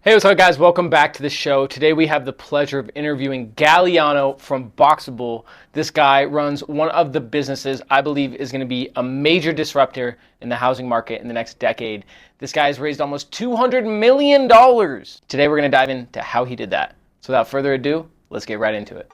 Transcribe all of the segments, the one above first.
Hey, what's up, guys? Welcome back to the show. Today we have the pleasure of interviewing Galliano from Boxable. This guy runs one of the businesses I believe is going to be a major disruptor in the housing market in the next decade. This guy has raised almost $200 million. Today we're going to dive into how he did that. So without further ado, let's get right into it.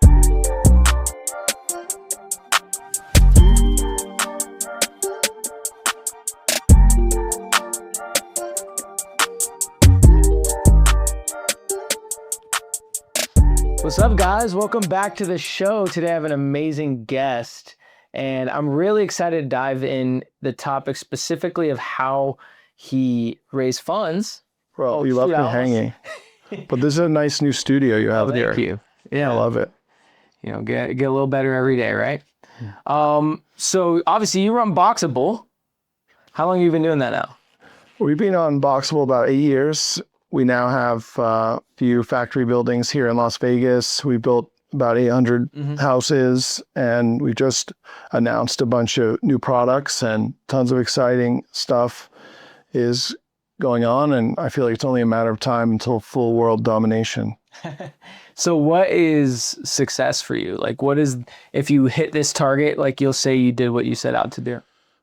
What's up, guys? Welcome back to the show. Today I have an amazing guest, and I'm really excited to dive in the topic specifically of how he raised funds. Well, you left me hanging. But this is a nice new studio you have here. Thank you. Yeah, I love it. You know, get a little better every day, right? So obviously you run Boxable. How long have you been doing that now? We've been on Boxable about 8 years. We now have a few factory buildings here in Las Vegas. We built about 800 houses, and we just announced a bunch of new products, and tons of exciting stuff is going on. And I feel like it's only a matter of time until full world domination. So what is success for you? Like, what is, if you hit this target, like you'll say you did what you set out to do?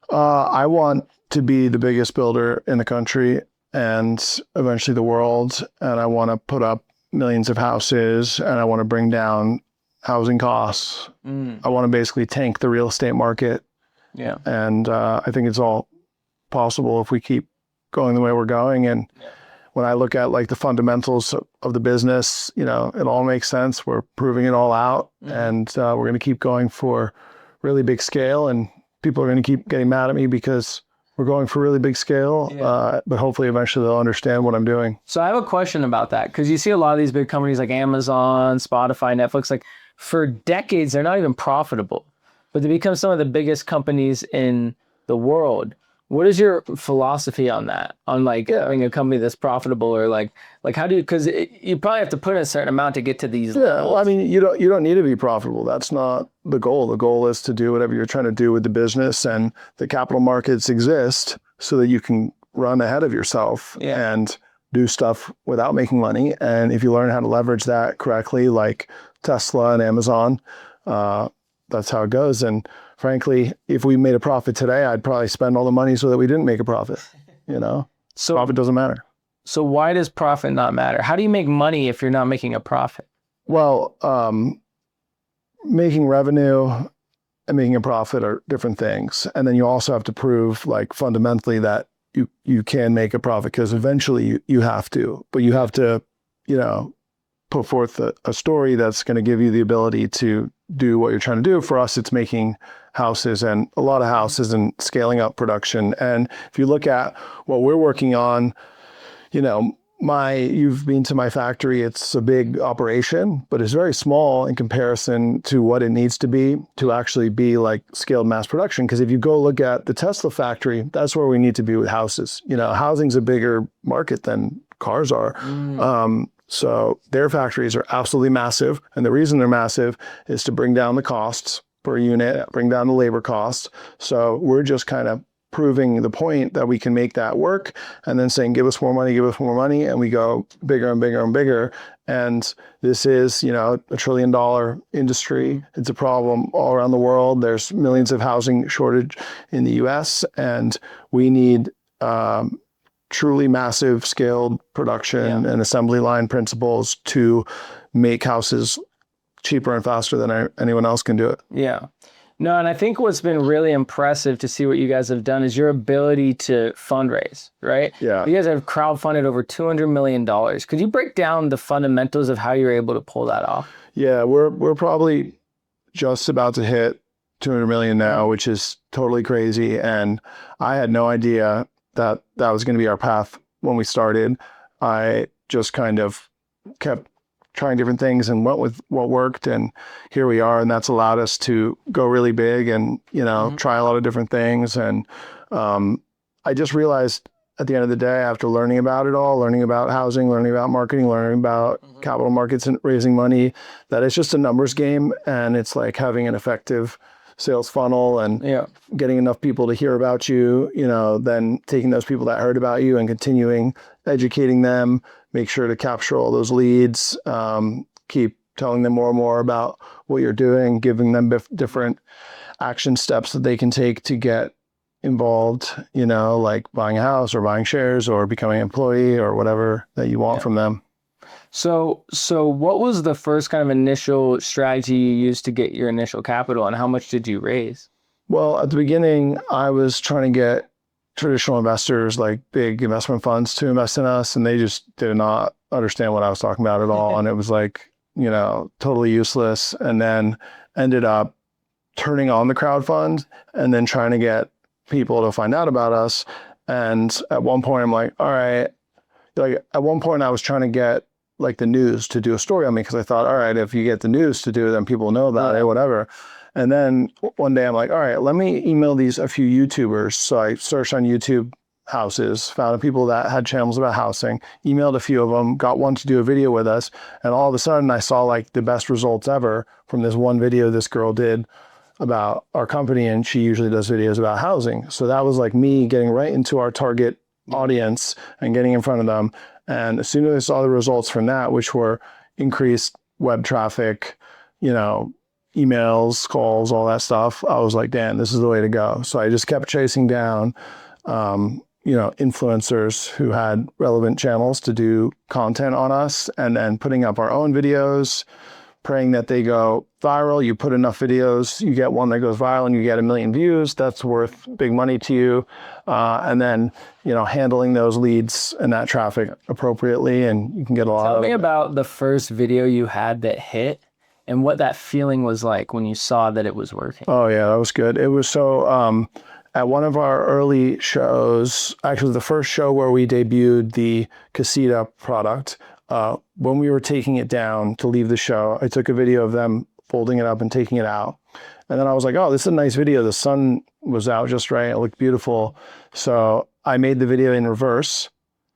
I want to be the biggest builder in the country and eventually the world. And I want to put up millions of houses, and I want to bring down housing costs. I want to basically tank the real estate market. Yeah. And I think it's all possible if we keep going the way we're going. And when I look at like the fundamentals of the business, you know, it all makes sense. We're proving it all out, and we're going to keep going for really big scale, and people are going to keep getting mad at me because we're going for really big scale, but hopefully eventually they'll understand what I'm doing. So I have a question about that, because you see a lot of these big companies like Amazon, Spotify, Netflix, like for decades, they're not even profitable, but they become some of the biggest companies in the world. What is your philosophy on that? On like having a company that's profitable, or like how do you, because you probably have to put in a certain amount to get to these levels. Well, I mean, you don't need to be profitable. That's not the goal. The goal is to do whatever you're trying to do with the business, and the capital markets exist so that you can run ahead of yourself and do stuff without making money. And if you learn how to leverage that correctly, like Tesla and Amazon, that's how it goes. And frankly, if we made a profit today, I'd probably spend all the money so that we didn't make a profit, you know? So profit doesn't matter. So why does profit not matter? How do you make money if you're not making a profit? Well, making revenue and making a profit are different things. And then you also have to prove, like, fundamentally that you can make a profit, because eventually you have to, but you have to, you know, put forth a story that's going to give you the ability to do what you're trying to do. For us, it's making houses, and a lot of houses, and scaling up production. And if you look at what we're working on, you know, you've been to my factory. It's a big operation, but it's very small in comparison to what it needs to be to actually be like scaled mass production. Because if you go look at the Tesla factory, that's where we need to be with houses. You know, housing's a bigger market than cars are. So their factories are absolutely massive. And the reason they're massive is to bring down the costs per unit, bring down the labor costs. So we're just kind of proving the point that we can make that work, and then saying, give us more money, give us more money. And we go bigger and bigger and bigger. And this is, you know, $1 trillion industry. It's a problem all around the world. There's millions of housing shortage in the US, and we need truly massive scaled production and assembly line principles to make houses cheaper and faster than anyone else can do it. Yeah. No, and I think what's been really impressive to see what you guys have done is your ability to fundraise, right? Yeah. You guys have crowdfunded over $200 million. Could you break down the fundamentals of how you're able to pull that off? Yeah, we're probably just about to hit 200 million now, which is totally crazy. And I had no idea that was going to be our path when we started. I just kind of kept trying different things and went with what worked, and here we are. And that's allowed us to go really big and, you know, try a lot of different things. And I just realized at the end of the day, after learning about it all, learning about housing, learning about marketing, learning about capital markets and raising money, that it's just a numbers game. And it's like having an effective sales funnel and getting enough people to hear about you, you know, then taking those people that heard about you and continuing educating them, make sure to capture all those leads, keep telling them more and more about what you're doing, giving them different action steps that they can take to get involved, like buying a house or buying shares or becoming an employee or whatever that you want from them. So what was the first kind of initial strategy you used to get your initial capital, and how much did you raise? Well, at the beginning, I was trying to get traditional investors, like big investment funds, to invest in us, and they just did not understand what I was talking about at all. And it was like, totally useless. And then ended up turning on the crowd fund and then trying to get people to find out about us. And at one point, I'm like, all right. Like at one point, I was trying to get like the news to do a story on me because I thought, all right, if you get the news to do it, then people know about it, whatever. And then one day I'm like, all right, let me email a few YouTubers. So I searched on YouTube houses, found people that had channels about housing, emailed a few of them, got one to do a video with us. And all of a sudden I saw like the best results ever from this one video this girl did about our company. And she usually does videos about housing. So that was like me getting right into our target audience and getting in front of them. And as soon as I saw the results from that, which were increased web traffic, emails, calls, all that stuff, I was like, damn, this is the way to go. So I just kept chasing down, influencers who had relevant channels to do content on us, and then putting up our own videos, praying that they go viral. You put enough videos, you get one that goes viral and you get 1 million views. That's worth big money to you. And then, handling those leads and that traffic appropriately, and you can get a lot of it. Tell me about the first video you had that hit and what that feeling was like when you saw that it was working. Oh yeah, that was good. It was so, at one of our early shows, actually the first show where we debuted the Casita product, when we were taking it down to leave the show, I took a video of them folding it up and taking it out. And then I was like, oh, this is a nice video. The sun was out just right. It looked beautiful. So I made the video in reverse,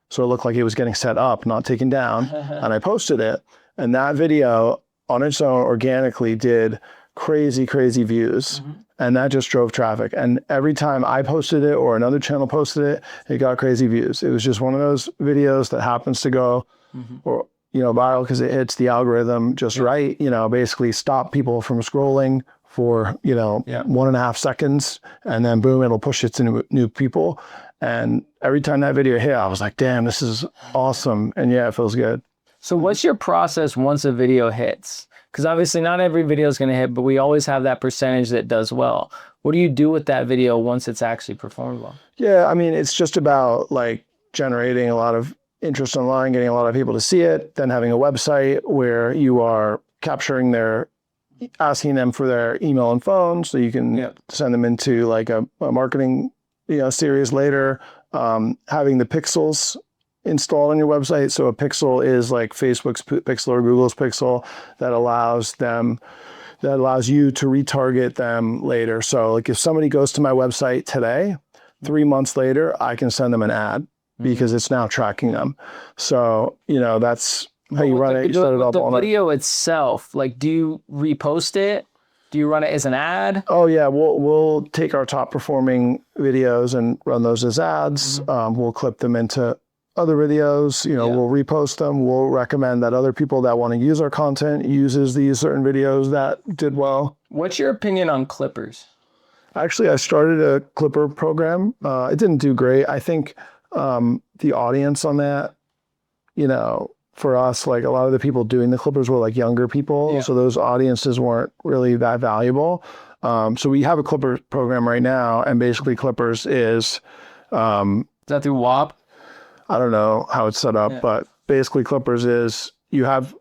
so it looked like it was getting set up, not taken down. And I posted it. And that video on its own organically did crazy, crazy views. And that just drove traffic. And every time I posted it or another channel posted it, it got crazy views. It was just one of those videos that happens to go or viral because it hits the algorithm just right, basically stop people from scrolling for 1.5 seconds, and then boom, it'll push it to new people. And every time that video hit, I was like, damn, this is awesome. And yeah, it feels good. So what's your process once a video hits? Because obviously not every video is going to hit, but we always have that percentage that does well. What do you do with that video once it's actually performed well? Yeah, I mean, it's just about like generating a lot of interest online, getting a lot of people to see it, then having a website where you are asking them for their email and phone so you can send them into like a marketing series later, having the pixels installed on your website. So a pixel is like Facebook's pixel or Google's pixel that allows you to retarget them later. So like if somebody goes to my website today, 3 months later, I can send them an ad because it's now tracking them. So, that's how you run it. You set it up on the video itself, like, do you repost it? Do you run it as an ad? Oh yeah, we'll take our top performing videos and run those as ads. We'll clip them into other videos, we'll repost them. We'll recommend that other people that want to use our content uses these certain videos that did well. What's your opinion on clippers? Actually, I started a clipper program. It didn't do great. I think the audience on that, for us, like a lot of the people doing the clippers were like younger people. So those audiences weren't really that valuable. So we have a clipper program right now. And basically clippers is... that through WAP? I don't know how it's set up, but basically clippers is you have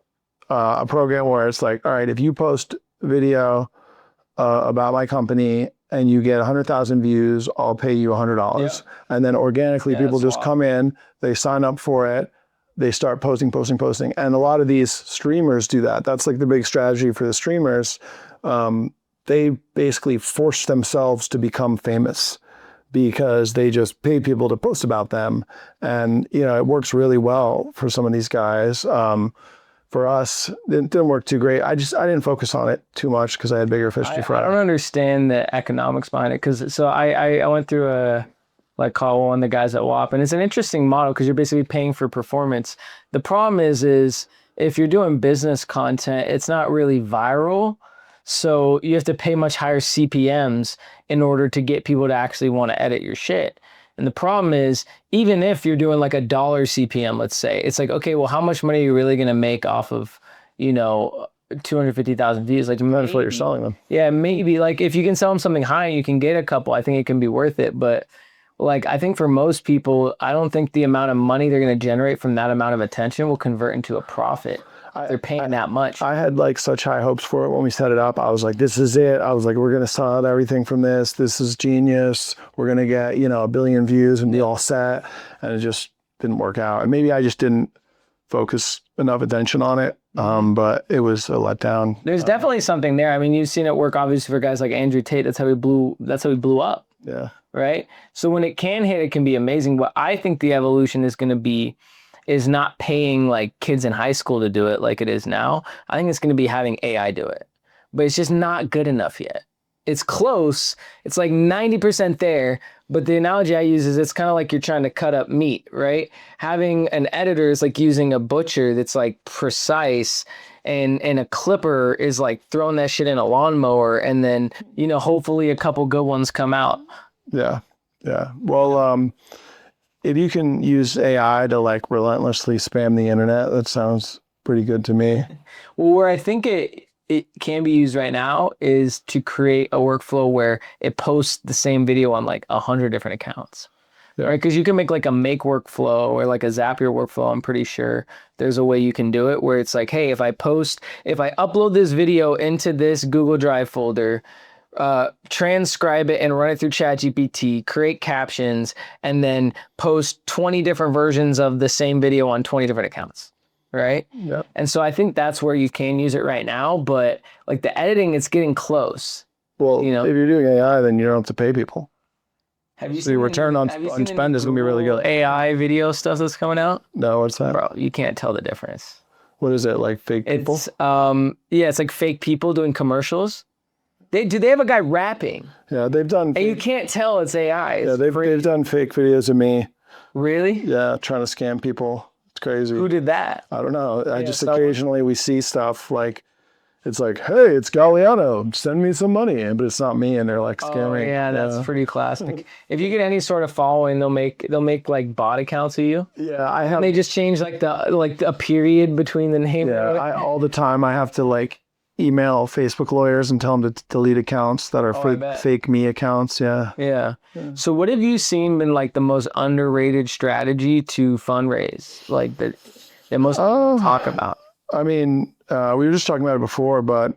a program where it's like, all right, if you post video about my company and you get 100,000 views, I'll pay you $100. And then organically people just come in, they sign up for it, they start posting. And a lot of these streamers do that. That's like the big strategy for the streamers. They basically force themselves to become famous because they just pay people to post about them. And, it works really well for some of these guys. For us, it didn't work too great. I didn't focus on it too much because I had bigger fish to fry. I don't understand the economics behind it. So I went through a like call one of the guys at WAP. And it's an interesting model because you're basically paying for performance. The problem is if you're doing business content, it's not really viral. So you have to pay much higher CPMs in order to get people to actually want to edit your shit. And the problem is, even if you're doing like $1 CPM, let's say, it's like, okay, well, how much money are you really going to make off of, 250,000 views? Like, That's what you're selling them. yeah, maybe. Like, if you can sell them something high and you can get a couple, I think it can be worth it. But like, I think for most people, I don't think the amount of money they're going to generate from that amount of attention will convert into a profit. They're paying that much. I had like such high hopes for it when we set it up. I was like, this is it. I was like, we're going to sell out everything from this. This is genius. We're going to get, 1 billion views and be all set. And it just didn't work out. And maybe I just didn't focus enough attention on it. But it was a letdown. There's definitely something there. I mean, you've seen it work obviously for guys like Andrew Tate. That's how he blew up. Yeah. Right. So when it can hit, it can be amazing. What I think the evolution is going to be is not paying like kids in high school to do it like it is now. I think it's going to be having AI do it, but it's just not good enough yet. It's close. It's like 90% there. But the analogy I use is it's kind of like you're trying to cut up meat, right? Having an editor is like using a butcher that's like precise, and a clipper is like throwing that shit in a lawnmower, and then, hopefully a couple good ones come out. Yeah. Yeah. Well, if you can use AI to like relentlessly spam the internet, that sounds pretty good to me. Well, where I think it can be used right now is to create a workflow where it posts the same video on like 100 different accounts. Yeah. Right? Because you can make like a make workflow or like a Zapier workflow. I'm pretty sure there's a way you can do it where it's like, hey, if I upload this video into this Google Drive folder, transcribe it and run it through ChatGPT, create captions, and then post 20 different versions of the same video on 20 different accounts. Right? Yep. And so I think that's where you can use it right now, but like the editing, it's getting close. Well, if you're doing AI, then you don't have to pay people. Have you So your return on spend is going to be really good. AI video stuff that's coming out? No, what's that? Bro, you can't tell the difference. What is it, like fake people? It's it's like fake people doing commercials. They have a guy rapping. Yeah, they've done. And you can't tell it's AI. Yeah, they've done fake videos of me. Really? Yeah, trying to scam people. It's crazy. Who did that? I don't know. I just occasionally we see stuff like, it's like, hey, it's Galliano, send me some money, but it's not me, and they're like scamming. Oh, yeah, that's pretty classic. If you get any sort of following, they'll make like bot accounts of you. Yeah, I have. And they just change like a period between the name. Yeah, all the time I have to like email Facebook lawyers and tell them to delete accounts that are fake me accounts. Yeah. So what have you seen been like the most underrated strategy to fundraise? Like that most people talk about? I mean, we were just talking about it before, but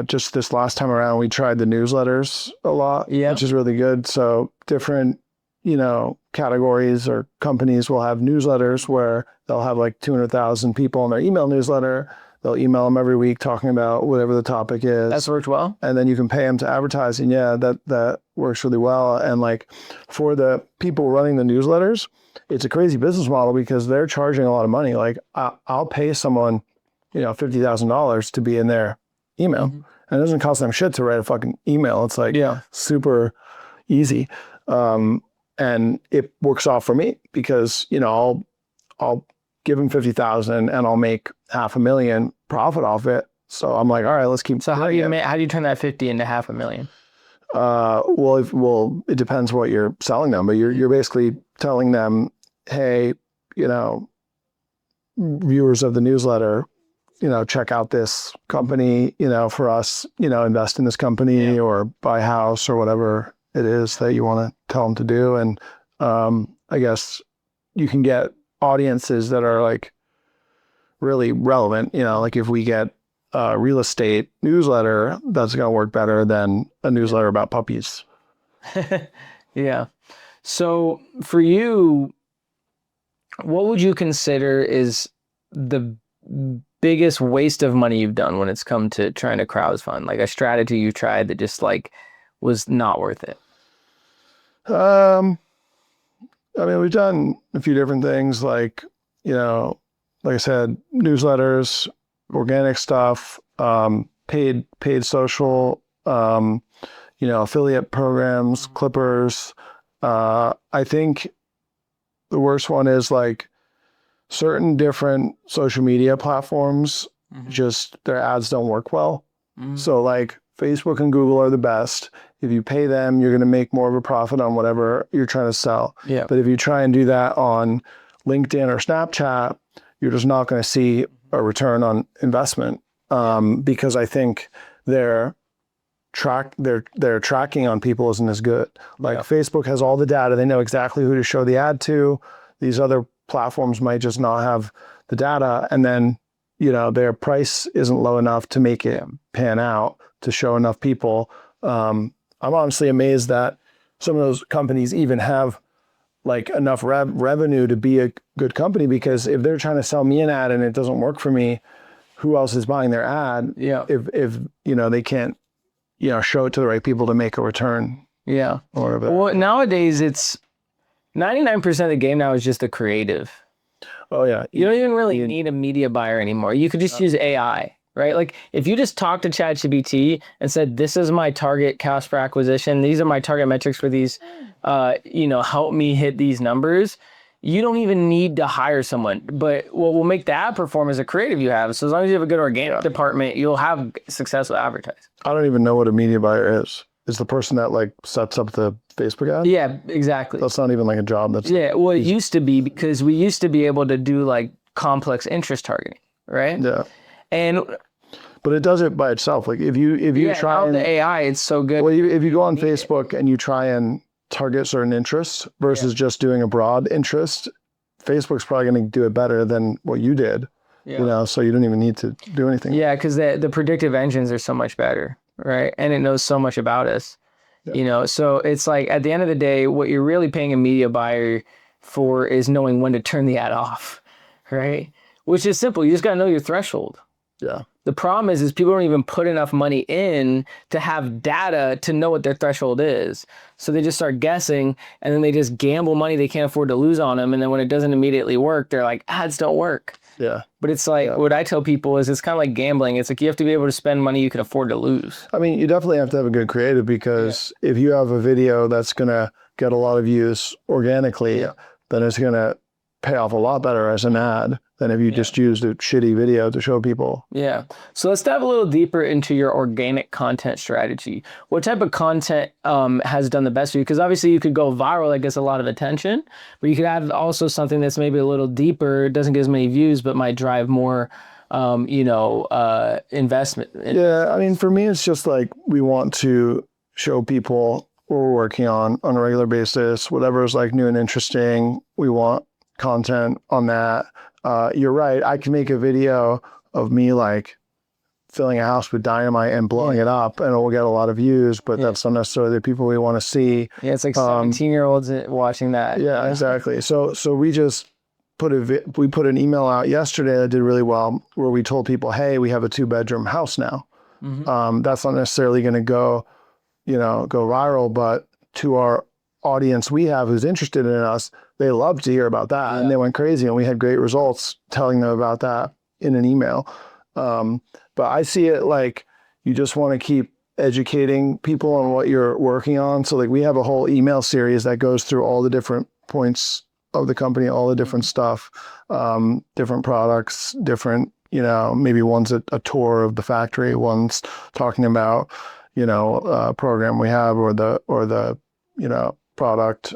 just this last time around, we tried the newsletters a lot, which is really good. So different, categories or companies will have newsletters where they'll have like 200,000 people in their email newsletter. They'll email them every week talking about whatever the topic is. That's worked well. And then you can pay them to advertising. Yeah, that works really well. And like for the people running the newsletters, it's a crazy business model because they're charging a lot of money. Like I'll pay someone, $50,000 to be in their email. Mm-hmm. And it doesn't cost them shit to write a fucking email. It's like super easy. And it works off for me because, I'll give them 50,000 and I'll make $500,000 profit off it. So I'm like, all right, let's keep. So how do you turn that 50 into $500,000? Well, it depends what you're selling them, but you're basically telling them, hey, viewers of the newsletter, check out this company, for us, invest in this company or buy a house or whatever it is that you want to tell them to do. And I guess you can get audiences that are like really relevant, like if we get a real estate newsletter, that's going to work better than a newsletter about puppies. Yeah. So for you, what would you consider is the biggest waste of money you've done when it's come to trying to crowdfund, like a strategy you tried that just like was not worth it? I mean, we've done a few different things like, like I said, newsletters, organic stuff, paid social, affiliate programs, clippers, I think the worst one is like certain different social media platforms, just their ads don't work well. So like Facebook and Google are the best. If you pay them, you're going to make more of a profit on whatever you're trying to sell. Yeah. But if you try and do that on LinkedIn or Snapchat, you're just not going to see a return on investment, because I think their tracking on people isn't as good. Like Facebook has all the data. They know exactly who to show the ad to. These other platforms might just not have the data. And then, their price isn't low enough to make it pan out to show enough people. I'm honestly amazed that some of those companies even have like enough revenue to be a good company, because if they're trying to sell me an ad and it doesn't work for me, who else is buying their ad? Yeah. If they can't, show it to the right people to make a return. Yeah. Or whatever. Well, nowadays it's 99% of the game now is just the creative. Oh yeah. You don't even really need a media buyer anymore. You could just use AI, right? Like if you just talk to ChatGPT and said, this is my target cost per acquisition, these are my target metrics for these, help me hit these numbers. You don't even need to hire someone. But what will make the ad perform is a creative you have. So as long as you have a good organic department, you'll have success with advertising. I don't even know what a media buyer is. Is the person that like sets up the Facebook ad? Yeah, exactly. That's not even like a job. That's well, it used to be, because we used to be able to do like complex interest targeting, right? Yeah. And but it does it by itself. Like if you try and the AI, it's so good. Well, if you go on Facebook and you try and target certain interests versus just doing a broad interest, Facebook's probably going to do it better than what you did. So you don't even need to do anything. Yeah, because the predictive engines are so much better, right? And it knows so much about us. So it's like at the end of the day, what you're really paying a media buyer for is knowing when to turn the ad off, right? Which is simple. You just got to know your threshold. Yeah. The problem is people don't even put enough money in to have data to know what their threshold is. So they just start guessing, and then they just gamble money they can't afford to lose on them. And then when it doesn't immediately work, they're like, ads don't work. Yeah. But it's like, what I tell people is it's kind of like gambling. It's like you have to be able to spend money you can afford to lose. I mean, you definitely have to have a good creative, because if you have a video that's going to get a lot of views organically, then it's going to pay off a lot better as an ad than if you just used a shitty video to show people. Yeah. So let's dive a little deeper into your organic content strategy. What type of content has done the best for you? Because obviously you could go viral, that gets a lot of attention, but you could add also something that's maybe a little deeper, doesn't get as many views, but might drive more, investment. Yeah. I mean, for me, it's just like we want to show people what we're working on a regular basis, whatever is like new and interesting. We want content on that. You're right. I can make a video of me like filling a house with dynamite and blowing it up, and it will get a lot of views, but that's not necessarily the people we want to see. Yeah, it's like 17-year-olds watching that. Yeah, exactly. So we just put an email out yesterday that did really well, where we told people, hey, we have a 2-bedroom house now. That's not necessarily going to go viral, but to our audience we have who's interested in us, they love to hear about that. And they went crazy, and we had great results telling them about that in an email. But I see it like you just want to keep educating people on what you're working on. So like we have a whole email series that goes through all the different points of the company, all the different stuff, different products, different, maybe one's a tour of the factory, one's talking about, program we have or the product.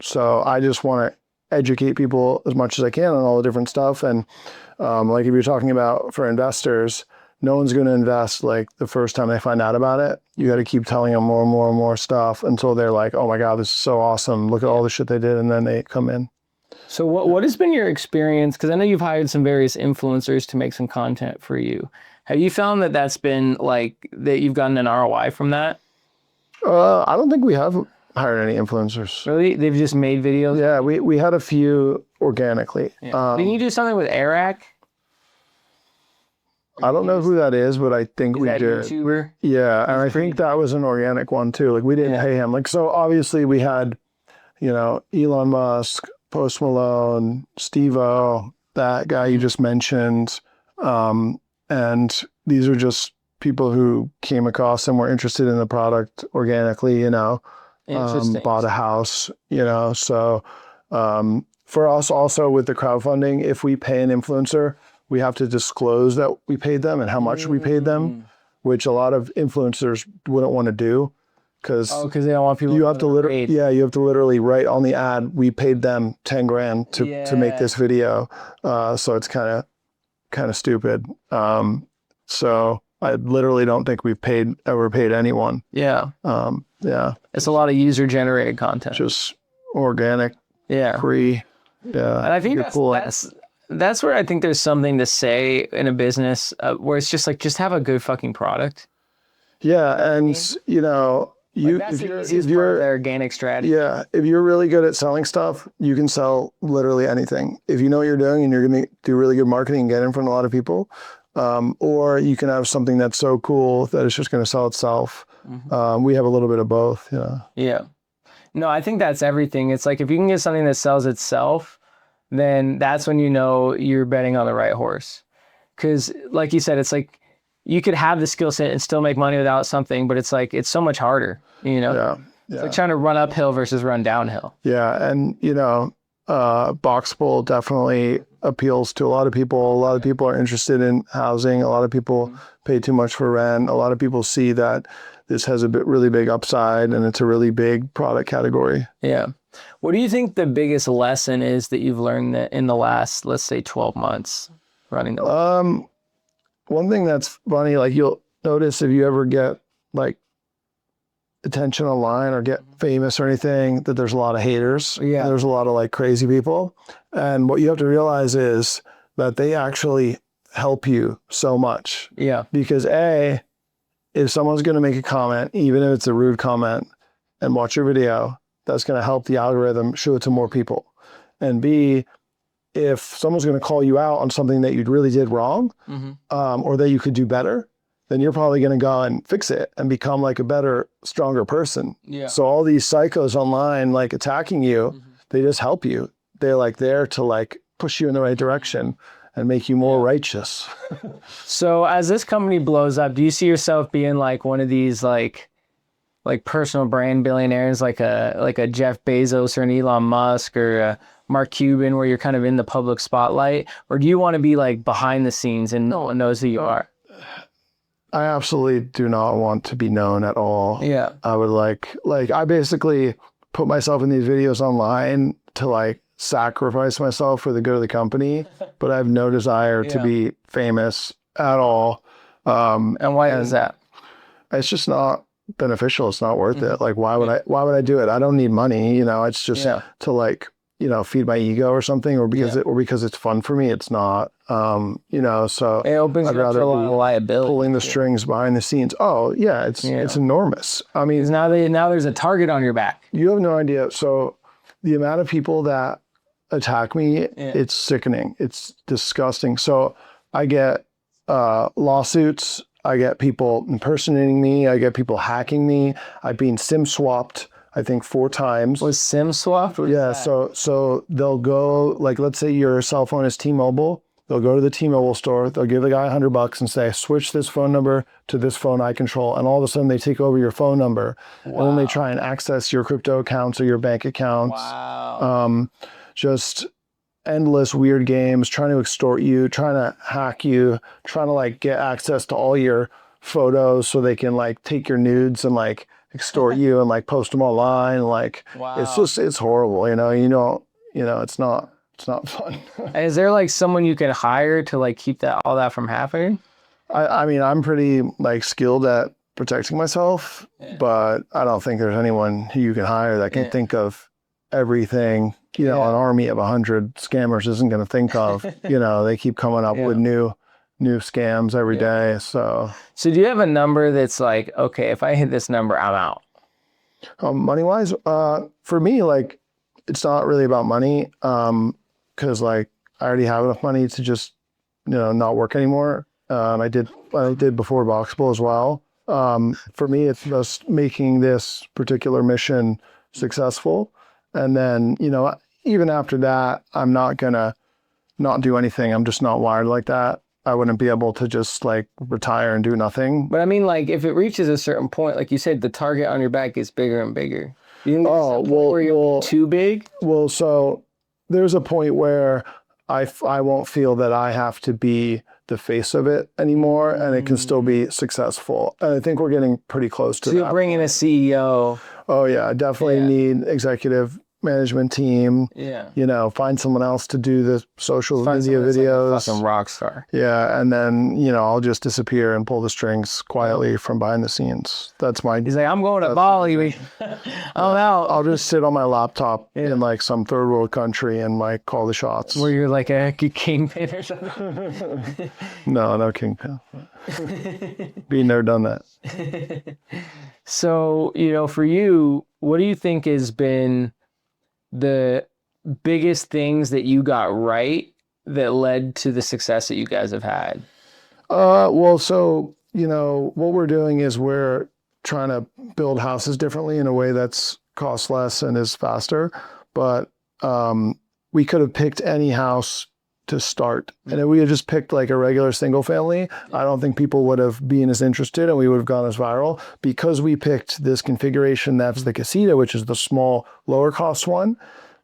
So I just want to educate people as much as I can on all the different stuff. And like if you're talking about for investors, no one's going to invest like the first time they find out about it. You got to keep telling them more and more and more stuff until they're like, oh my God, this is so awesome. Look at all the shit they did. And then they come in. So what has been your experience? Because I know you've hired some various influencers to make some content for you. Have you found that that's been like, that you've gotten an ROI from that? I don't think we have hired any influencers. Really? They've just made videos? Yeah, we had a few organically. Yeah. Didn't you do something with Eric? I don't know who that is, but I think we did. YouTuber? Yeah, and I think that was an organic one too. Like we didn't pay him. Like so obviously we had, Elon Musk, Post Malone, Steve-O, that guy you just mentioned. And these are just people who came across and were interested in the product organically, Interesting. bought a house, you know. So for us also with the crowdfunding, if we pay an influencer, we have to disclose that we paid them and how much we paid them, which a lot of influencers wouldn't want to do because because they don't want people you have to literally, read. yeah, you have to literally write on the ad, we paid them 10 grand to make Yeah. this video. So it's kind of stupid. So I literally don't think we've ever paid anyone. Yeah. Yeah, It's a lot of user generated content. just organic, Yeah. free. Yeah, And I think you're that's where I think there's something to say in a business where it's just like, just have a good fucking product. Yeah, and you know, That's if the you're easiest part of the organic strategy. yeah, if you're really good at selling stuff, you can sell literally anything. If you know what you're doing and you're going to do really good marketing and get in front of a lot of people, or you can have something that's so cool that it's just going to sell itself. We have a little bit of both. Yeah. Yeah. No, I think that's everything. It's like if you can get something that sells itself, then that's when you know you're betting on the right horse. Because like you said, it's like you could have the skill set and still make money without something, but it's like it's so much harder, you know? Yeah. It's like trying to run uphill versus run downhill. Yeah, and you know, Boxable definitely appeals to a lot of people. A lot of people are interested in housing. A lot of people pay too much for rent. A lot of people see that this has a really big upside and it's a really big product category. Yeah. What do you think the biggest lesson is that you've learned that in the last, let's say, 12 months running the One thing that's funny, like you'll notice if you ever get like attention online or get famous or anything, that there's a lot of haters. Yeah. There's a lot of like crazy people. And what you have to realize is that they actually help you so much. Yeah. Because if someone's going to make a comment, even if it's a rude comment, and watch your video, that's going to help the algorithm show it to more people. And B, if someone's going to call you out on something that you really did wrong, or that you could do better, then you're probably going to go and fix it and become like a better, stronger person. Yeah. So all these psychos online, like attacking you, they just help you. They're like there to like push you in the right direction and make you more righteous. So as this company blows up, do you see yourself being like one of these like personal brand billionaires, like a Jeff Bezos or an Elon Musk or a Mark Cuban, where you're kind of in the public spotlight? Or do you want to be like behind the scenes and no one knows who you are? I absolutely do not want to be known at all. Yeah. I would like I basically put myself in these videos online to like sacrifice myself for the good of the company, but I have no desire to be famous at all. And why is that? It's just not beneficial. It's not worth it. Like, why would I do it? I don't need money, you know, it's just to like, you know, feed my ego or something, or because it's fun for me. It's not, you know, so It opens I'd you up rather to a lot be of liability. pulling the strings behind the scenes. Oh yeah, it's enormous. I mean, 'Cause now there's a target on your back. you have no idea. So the amount of people that attack me, it's sickening. It's disgusting. So I get lawsuits. I get people impersonating me. I get people hacking me. I've been SIM swapped, I think 4 times. Was SIM swapped? Yeah. So they'll go, like, let's say your cell phone is T-Mobile. They'll go to the T-Mobile store. They'll give the guy $100 and say, switch this phone number to this phone I control. And all of a sudden they take over your phone number. Wow. And then they try and access your crypto accounts or your bank accounts. Wow. Just endless weird games, trying to extort you, trying to hack you, trying to like get access to all your photos so they can like take your nudes and like extort you and like post them online. Like, it's horrible. You know, it's not fun. Is there like someone you can hire to like keep all that from happening? I mean, I'm pretty like skilled at protecting myself, but I don't think there's anyone who you can hire that can think of everything. You know, an army of 100 scammers isn't going to think of. You know, they keep coming up with new scams every day. So do you have a number that's like, okay, if I hit this number, I'm out? Money wise, for me, like, it's not really about money, because like I already have enough money to just, you know, not work anymore. I did before Boxable as well. For me, it's just making this particular mission successful. And then, you know, even after that, I'm not gonna not do anything. I'm just not wired like that. I wouldn't be able to just like retire and do nothing. But I mean, like, if it reaches a certain point, like you said, the target on your back gets bigger and bigger. You think there's some point where you're too big? Well, so there's a point where I won't feel that I have to be the face of it anymore, and it can still be successful. And I think we're getting pretty close to So that. you're bringing a CEO. Oh yeah, I definitely need executive management team. Yeah. You know, find someone else to do the social media videos. Like a fucking rock star. Yeah, and then I'll just disappear and pull the strings quietly from behind the scenes. That's my. He's like, I'm going to Bali. I'm out. I'll just sit on my laptop in like some third world country and like call the shots. Where you're like a kingpin or something. No kingpin. Been there, done that. So, for you, what do you think has been the biggest things that you got right that led to the success that you guys have had? Well, so, what we're doing is we're trying to build houses differently in a way that's cost less and is faster. But we could have picked any house to start. And if we had just picked like a regular single family, I don't think people would have been as interested and we would have gone as viral. Because we picked this configuration that's the casita, which is the small, lower cost one,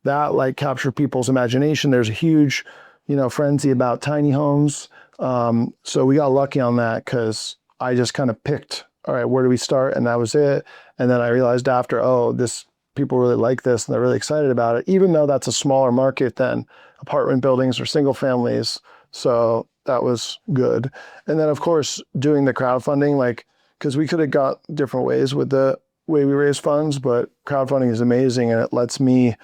that like captured people's imagination. There's a huge, frenzy about tiny homes. So we got lucky on that because I just kind of picked, all right, where do we start? And that was it. And then I realized after, people really like this and they're really excited about it, even though that's a smaller market than apartment buildings or single families. So that was good. And then of course, doing the crowdfunding, because we could have got different ways with the way we raise funds, but crowdfunding is amazing and it lets me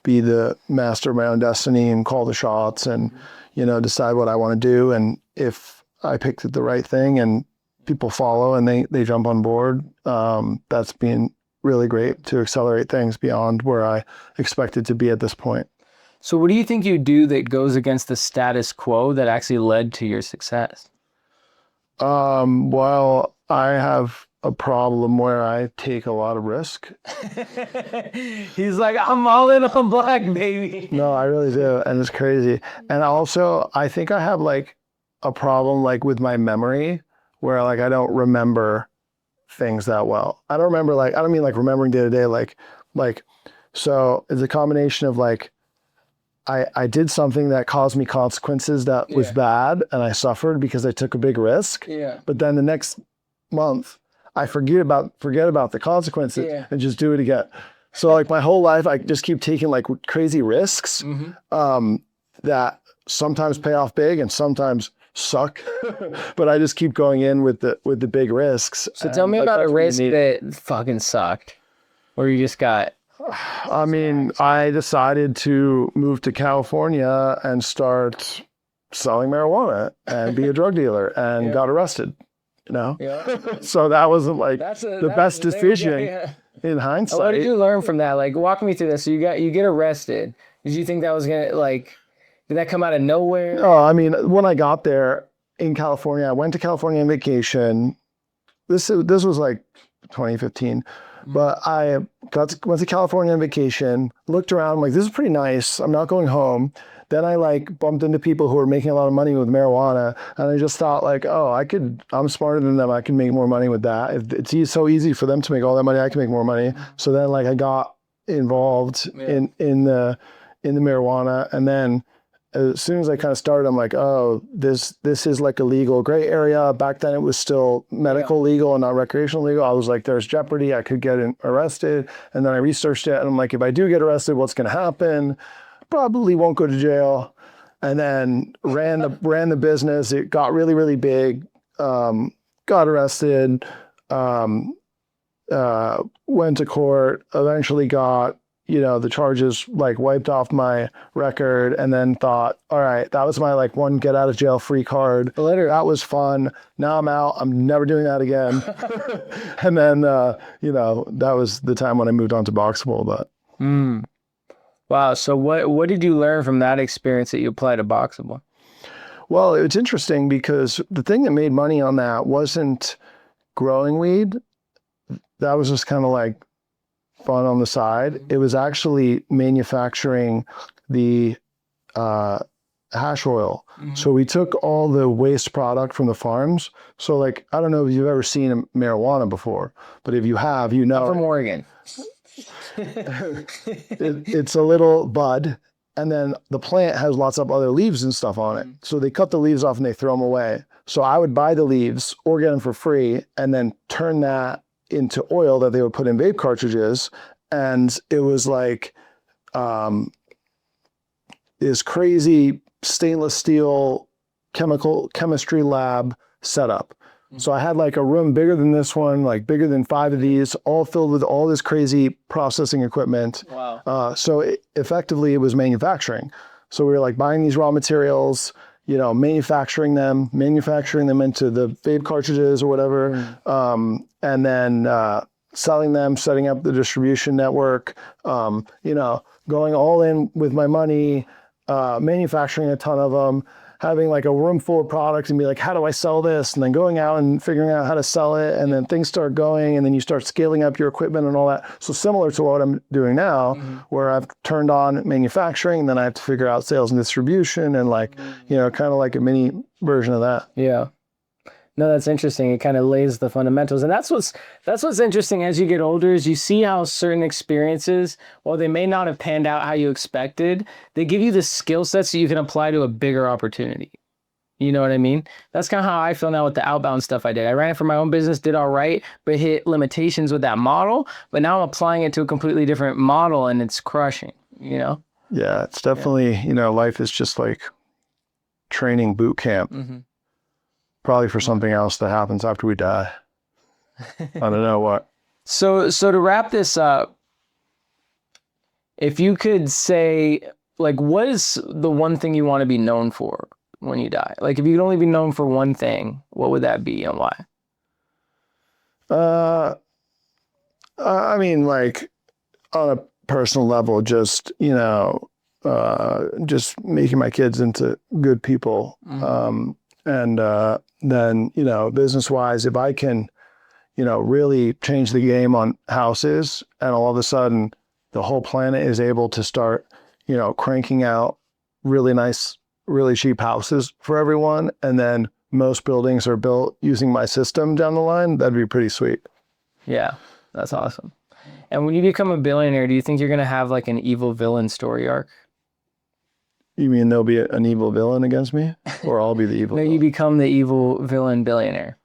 be the master of my own destiny and call the shots and, decide what I want to do. And if I picked the right thing and people follow and they jump on board, that's been really great to accelerate things beyond where I expected to be at this point. So what do you think you do that goes against the status quo that actually led to your success? Well, I have a problem where I take a lot of risk. He's like, I'm all in on black, baby. No, I really do. And it's crazy. And also, I think I have like a problem like with my memory where like I don't remember things that well. I don't remember I don't mean like remembering day to day, so it's a combination of like, I did something that caused me consequences that was bad and I suffered because I took a big risk. Yeah. But then the next month I forget about the consequences and just do it again. So like my whole life, I just keep taking like crazy risks that sometimes pay off big and sometimes suck, but I just keep going in with the big risks. So tell me about a risk that fucking sucked, or you just got. I mean, I decided to move to California and start selling marijuana and be a drug dealer and got arrested. So that wasn't like the best decision in hindsight. What did you learn from that? Like, walk me through this. So you get arrested. Did you think that was gonna did that come out of nowhere? No, I mean, when I got there in California, I went to California on vacation. This was like 2015, but I went to California on vacation, looked around, I'm like, this is pretty nice. I'm not going home. Then I bumped into people who were making a lot of money with marijuana, and I just thought I'm smarter than them. I can make more money with that. If it's so easy for them to make all that money, I can make more money. So then I got involved in the marijuana, and then as soon as I kind of started, I'm like, this is like a legal gray area. Back then it was still medical legal and not recreational legal. I was like, there's jeopardy. I could get arrested. And then I researched it and I'm like, if I do get arrested, what's going to happen? Probably won't go to jail. And then ran the business. It got really, really big. Got arrested. Went to court. Eventually got the charges wiped off my record, and then thought, all right, that was my one get out of jail free card. Later, that was fun. Now I'm out. I'm never doing that again. And then, that was the time when I moved on to Boxable. But wow. So what did you learn from that experience that you applied to Boxable? Well, it's interesting because the thing that made money on that wasn't growing weed. That was just kind of fun on the side. It was actually manufacturing the hash oil. So we took all the waste product from the farms. So I don't know if you've ever seen marijuana before, but if you have, I'm from Oregon. It's a little bud, and then the plant has lots of other leaves and stuff on it. So they cut the leaves off and they throw them away. So I would buy the leaves or get them for free and then turn that into oil that they would put in vape cartridges. And it was like this crazy stainless steel chemistry lab setup. So I had like a room bigger than this one, like bigger than 5 of these, all filled with all this crazy processing equipment. Wow. So effectively it was manufacturing. So we were like buying these raw materials, you know, manufacturing them into the vape cartridges or whatever, and then selling them, setting up the distribution network, you know, going all in with my money, manufacturing a ton of them, having like a room full of products and be like, how do I sell this? And then going out and figuring out how to sell it. And then things start going and then you start scaling up your equipment and all that. So similar to what I'm doing now, where I've turned on manufacturing and then I have to figure out sales and distribution and like, you know, kind of like a mini version of that. Yeah. No, that's interesting. It kind of lays the fundamentals. And that's what's interesting as you get older is you see how certain experiences, while they may not have panned out how you expected, they give you the skill sets that you can apply to a bigger opportunity. You know what I mean? That's kind of how I feel now with the outbound stuff I did. I ran it for my own business, did all right, but hit limitations with that model. But now I'm applying it to a completely different model and it's crushing, you know? Yeah, it's definitely, you know, life is just like training boot camp. Probably for something else that happens after we die. I don't know what. So to wrap this up, if you could say, like, what is the one thing you want to be known for when you die? Like, if you could only be known for one thing, what would that be and why? I mean, like, on a personal level, just, you know, just making my kids into good people. And then, you know, business-wise, if I can, you know, really change the game on houses and all of a sudden the whole planet is able to start, you know, cranking out really nice, really cheap houses for everyone. And then most buildings are built using my system down the line, that'd be pretty sweet. Yeah, that's awesome. And when you become a billionaire, do you think you're going to have like an evil villain story arc? You mean there'll be an evil villain against me? Or I'll be the evil No, villain? you become the evil villain billionaire.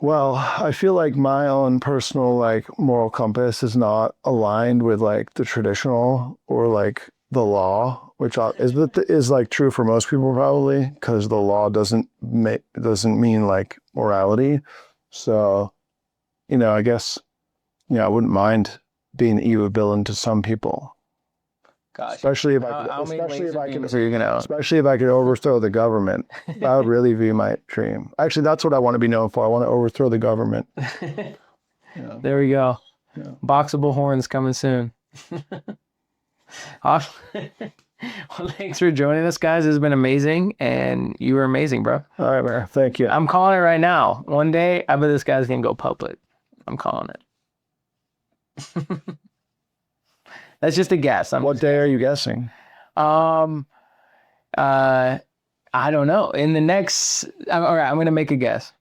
Well, I feel like my own personal like moral compass is not aligned with like the traditional or like the law, which is like true for most people probably, because the law doesn't mean like morality. So, you know, I guess, you know, I wouldn't mind being an evil villain to some people. Gosh. Especially if I could overthrow the government. That would really be my dream. Actually, that's what I want to be known for. I want to overthrow the government. Yeah. There we go. Yeah. Boxable horns coming soon. Awesome. Well, thanks for joining us, guys. It's been amazing, and you were amazing, bro. All right, man. Thank you. I'm calling it right now. One day, I bet this guy's gonna go public. I'm calling it. That's just a guess. What day are you guessing? I don't know. In the next, all right, I'm going to make a guess.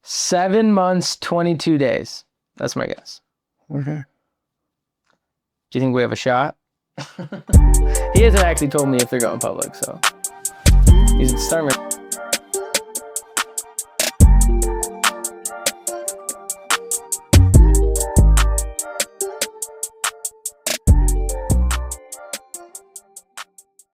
7 months, 22 days. That's my guess. Okay. Do you think we have a shot? He hasn't actually told me if they're going public, so he's starting.